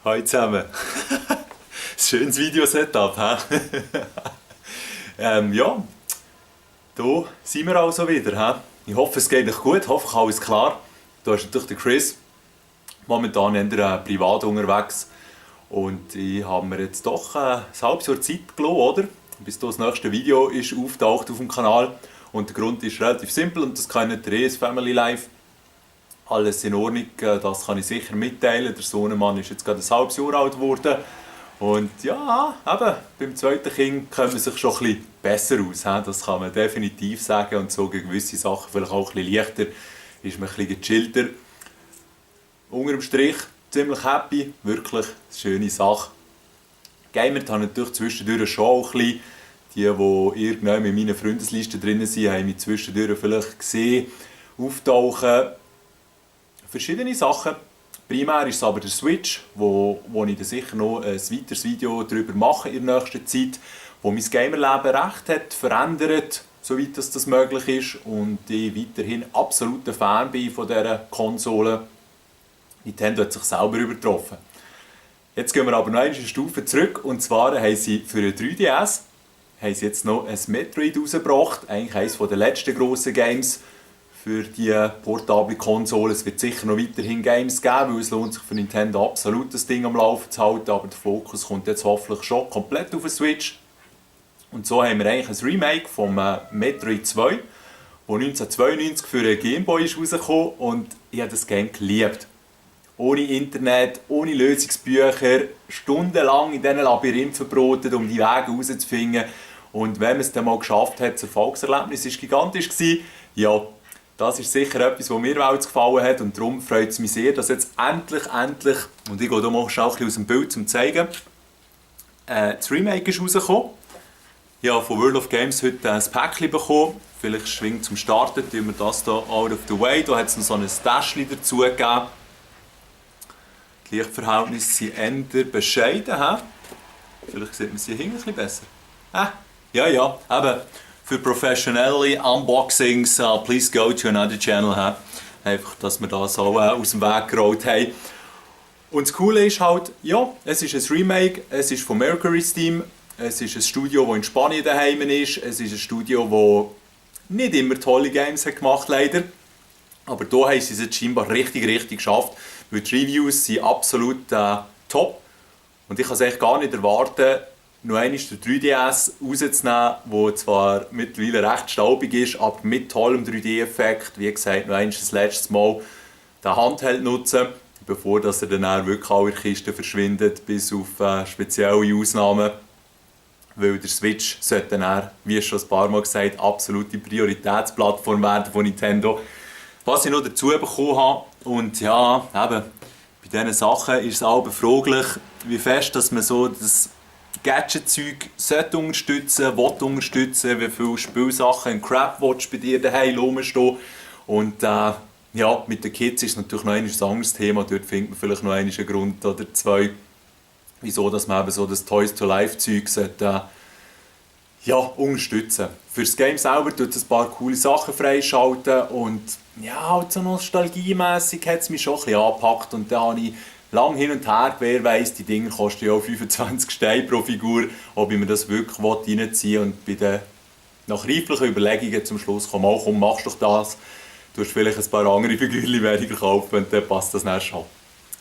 Hallo zusammen. Schönes Video-Setup, hä? Ja, da sind wir also wieder, hä? Ich hoffe, es geht euch gut, ich hoffe, alles klar. Da ist natürlich der Chris, momentan eher privat unterwegs. Und ich habe mir jetzt doch ein halbes Jahr Zeit gelassen, oder? Bis das nächste Video ist auftaucht auf dem Kanal. Und der Grund ist relativ simpel und das kann nicht der Family Life. Alles in Ordnung, das kann ich sicher mitteilen. Der Sohnemann ist jetzt gerade ein halbes Jahr alt geworden. Und ja, eben, beim zweiten Kind kommt man sich schon ein bisschen besser aus. Das kann man definitiv sagen. Und so gegen gewisse Sachen vielleicht auch ein bisschen leichter, ist man ein bisschen gechillter. Unter dem Strich ziemlich happy, wirklich eine schöne Sache. Gamer haben natürlich zwischendurch schon auch ein bisschen. Die irgendwann in meiner Freundesliste drin sind, haben mich zwischendurch vielleicht gesehen, auftauchen. Verschiedene Sachen. Primär ist es aber der Switch, wo ich dann sicher noch ein weiteres Video darüber mache in der nächsten Zeit, wo mein Gamerleben recht hat verändert, soweit das möglich ist, und ich weiterhin absoluter Fan bin von dieser Konsole. Nintendo hat sich selber übertroffen. Jetzt gehen wir aber noch eine Stufe zurück, und zwar haben sie für den 3DS jetzt noch ein Metroid rausgebracht, eigentlich eines der letzten grossen Games für die portable Konsole. Es wird sicher noch weiterhin Games geben, weil es lohnt sich für Nintendo absolut, das Ding am Laufen zu halten, aber der Fokus kommt jetzt hoffentlich schon komplett auf den Switch. Und so haben wir eigentlich ein Remake vom Metroid 2, das 1992 für den Gameboy ist rausgekommen, und ich habe das Game geliebt. Ohne Internet, ohne Lösungsbücher, stundenlang in diesen Labyrinthen verbrotet, um die Wege herauszufinden. Und wenn man es dann mal geschafft hat, das Erfolgserlebnis war gigantisch. Ja, das ist sicher etwas, was mir gefallen hat, und darum freut es mich sehr, dass jetzt endlich, und ich gehe hier mal ein bisschen aus dem Bild zum zeigen, das Remake ist rausgekommen. Ich habe von World of Games heute ein Päckchen bekommen, vielleicht schwingt zum Starten, tun wir das hier out of the way, da hat es noch so ein Täschchen dazu gegeben. Die Lichtverhältnisse sind eher bescheiden. Vielleicht sieht man sie hier hinten ein bisschen besser. Ja, eben. Für professionelle Unboxings, please go to another channel. Einfach, dass wir das auch aus dem Weg gerollt haben. Und das Coole ist halt, ja, es ist ein Remake, es ist von Mercury Steam, es ist ein Studio, das in Spanien daheim ist, es ist ein Studio, das nicht immer tolle Games hat gemacht, leider. Aber hier haben sie es jetzt scheinbar richtig geschafft, weil die Reviews sind absolut top. Und ich kann es echt gar nicht erwarten, noch einmal den 3DS rauszunehmen, der zwar mittlerweile recht staubig ist, aber mit tollem 3D-Effekt. Wie gesagt, noch einmal das letzte Mal den Handheld nutzen, bevor er dann wirklich alle Kisten verschwindet, bis auf spezielle Ausnahmen. Weil der Switch sollte dann, wie schon ein paar Mal gesagt, absolute Prioritätsplattform werden von Nintendo. Was ich noch dazu bekommen habe, und ja, eben, bei diesen Sachen ist es auch fraglich, wie fest dass man so das Gadget-Zeug unterstützen will, wie viele Spielsachen im Crapwatch bei dir daheim rumstehen. Und ja, mit den Kids ist es natürlich noch ein anderes Thema, dort findet man vielleicht noch einen Grund oder zwei, wieso dass man eben so das Toys-to-Life-Zeug ja, unterstützen. Für das Game selber tut es ein paar coole Sachen freischalten, und ja, halt so nostalgiemässig hat es mich schon ein bisschen angepackt, und da habe ich lang hin und her, wer weiss, die Dinger kosten ja auch 25 Steine pro Figur, ob ich mir das wirklich reinziehen will, und bei den nach reiflichen Überlegungen zum Schluss komm, machst doch das, du hast vielleicht ein paar andere Figürchen weniger kaufen, und dann passt das dann schon.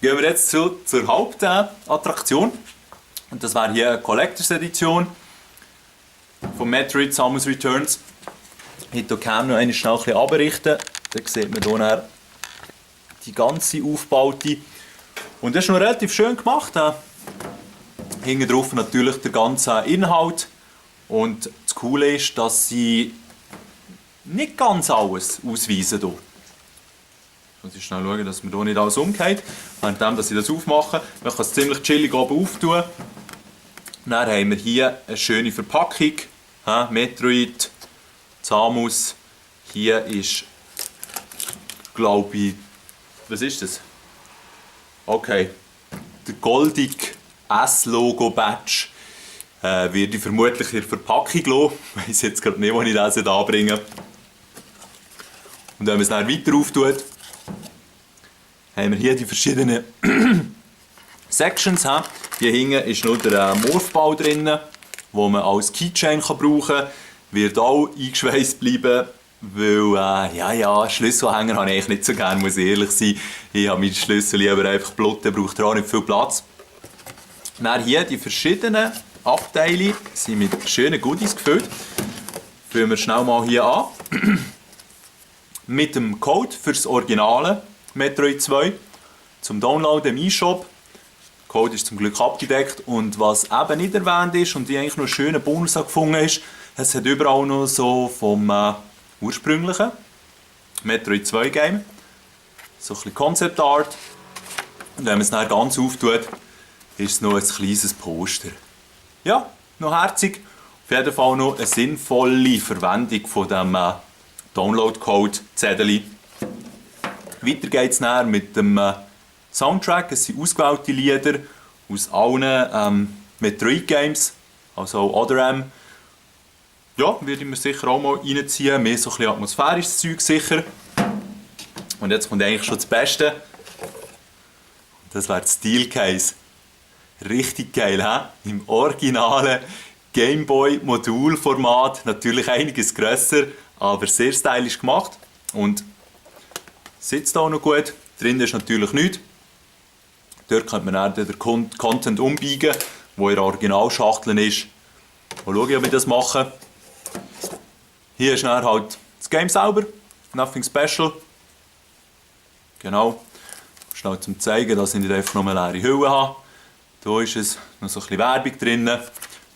Gehen wir jetzt zur Hauptattraktion, und das wäre hier eine Collectors Edition von Metroid Samus Returns. Ich kann noch schnell ein bisschen abrichten, dann sieht man hier die ganze aufgebaute. Und das ist noch relativ schön gemacht. Hinten drauf natürlich der ganze Inhalt. Und das Coole ist, dass sie nicht ganz alles ausweisen. Hier. Ich muss schnell schauen, dass man hier nicht alles umgeht. Während dass ich das aufmache. Man kann es ziemlich chillig oben auftun. Dann haben wir hier eine schöne Verpackung. Metroid, Samus. Hier ist, glaube ich, was ist das? Okay, der goldige S-Logo-Badge werde ich vermutlich in der Verpackung lassen. Ich weiß jetzt gerade nicht, wo ich das anbringen. Und wenn man es dann weiter auftut, haben wir hier die verschiedenen Sections. Hier hinten ist nur der Morphball drin, den man als Keychain brauchen kann. Wird auch eingeschweißt bleiben, weil Schlüsselhänger habe ich eigentlich nicht so gerne, muss ich ehrlich sein. Ich habe meine Schlüssel lieber einfach blunt, braucht auch nicht viel Platz. Dann hier die verschiedenen Abteile sind mit schönen Goodies gefüllt. Führen wir schnell mal hier an. Mit dem Code für das originale Metroid 2 zum Download im eShop. Der Code ist zum Glück abgedeckt und was eben nicht erwähnt ist und die eigentlich noch einen schönen Bonus gefunden ist, es hat überall noch so vom ursprünglichen Metroid 2 Game so ein bisschen Concept Art und wenn man es dann ganz auftut, ist es noch ein kleines Poster. Ja, noch herzig. Auf jeden Fall noch eine sinnvolle Verwendung von dem Download-Code Zettel. Weiter geht es dann mit dem Soundtrack. Es sind ausgewählte Lieder aus allen Metroid-Games, also auch Other M. Ja, würde ich mir sicher auch mal reinziehen. Mehr so ein bisschen atmosphärisches Zeug sicher. Und jetzt kommt eigentlich schon das Beste. Das wäre das Steel Case. Richtig geil, he? Im originalen Gameboy-Modulformat. Natürlich einiges grösser, aber sehr stylisch gemacht. Und sitzt auch noch gut. Drin ist natürlich nichts. Dort könnte man dann den Content umbiegen, der in der Originalschachtel ist. Mal schauen, ob ich das mache. Hier ist dann halt das Game selber. Nothing special. Genau. Schnell zum zeigen, dass ich nicht einfach nur eine leere Hülle habe. Hier ist es noch so ein bisschen Werbung drin.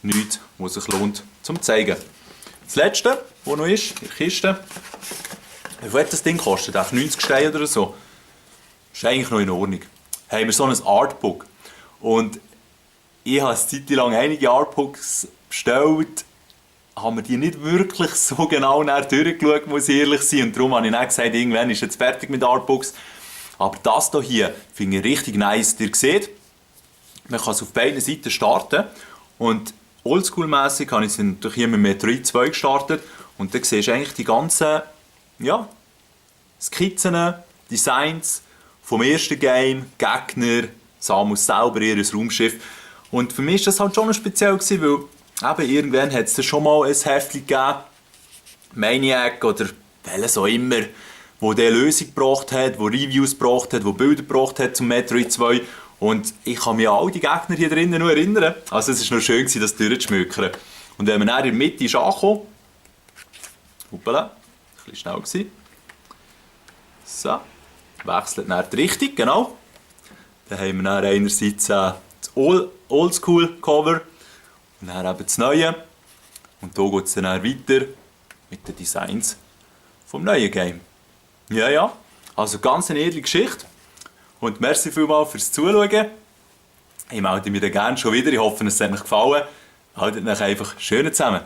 Nichts, was sich lohnt zum zeigen. Das letzte, was noch ist, in der Kiste. Wie viel hat das Ding gekostet? 90 Steine oder so. Ist eigentlich noch in Ordnung. Haben wir so ein Artbook. Und ich habe eine Zeit lang einige Artbooks bestellt, haben wir die nicht wirklich so genau durchgeschaut, muss ich ehrlich sein. Und darum habe ich dann gesagt, irgendwann ist jetzt fertig mit Artbooks. Aber das hier finde ich richtig nice. Ihr seht, man kann es auf beiden Seiten starten. Und oldschool-mässig habe ich es natürlich hier mit Metroid 2 gestartet. Und da siehst du eigentlich die ganzen Skizzen, Designs vom ersten Game, Gegner, Samus selber, ihr Raumschiff. Und für mich war das halt schon speziell, weil eben irgendwann hat es schon mal ein Heftchen gegeben, Maniac oder welches auch immer, wo der Lösung gebracht hat, wo Reviews gebracht hat, wo Bilder gebracht hat zum Metroid 2. Und ich kann mich an all die Gegner hier drinnen noch erinnern. Also es war noch schön, das durchzuschmökern. Und wenn man dann in der Mitte ist angekommen, hoppala, ein bisschen schnell gewesen. So, wechselt dann die Richtung, genau. Dann haben wir dann einerseits das Oldschool-Cover und dann eben das Neue. Und hier geht es dann weiter mit den Designs vom neuen Game. Ja, also ganz eine edle Geschichte. Und merci vielmals fürs Zuschauen. Ich melde mich dann gerne schon wieder. Ich hoffe, es hat euch gefallen. Haltet euch einfach schön zusammen.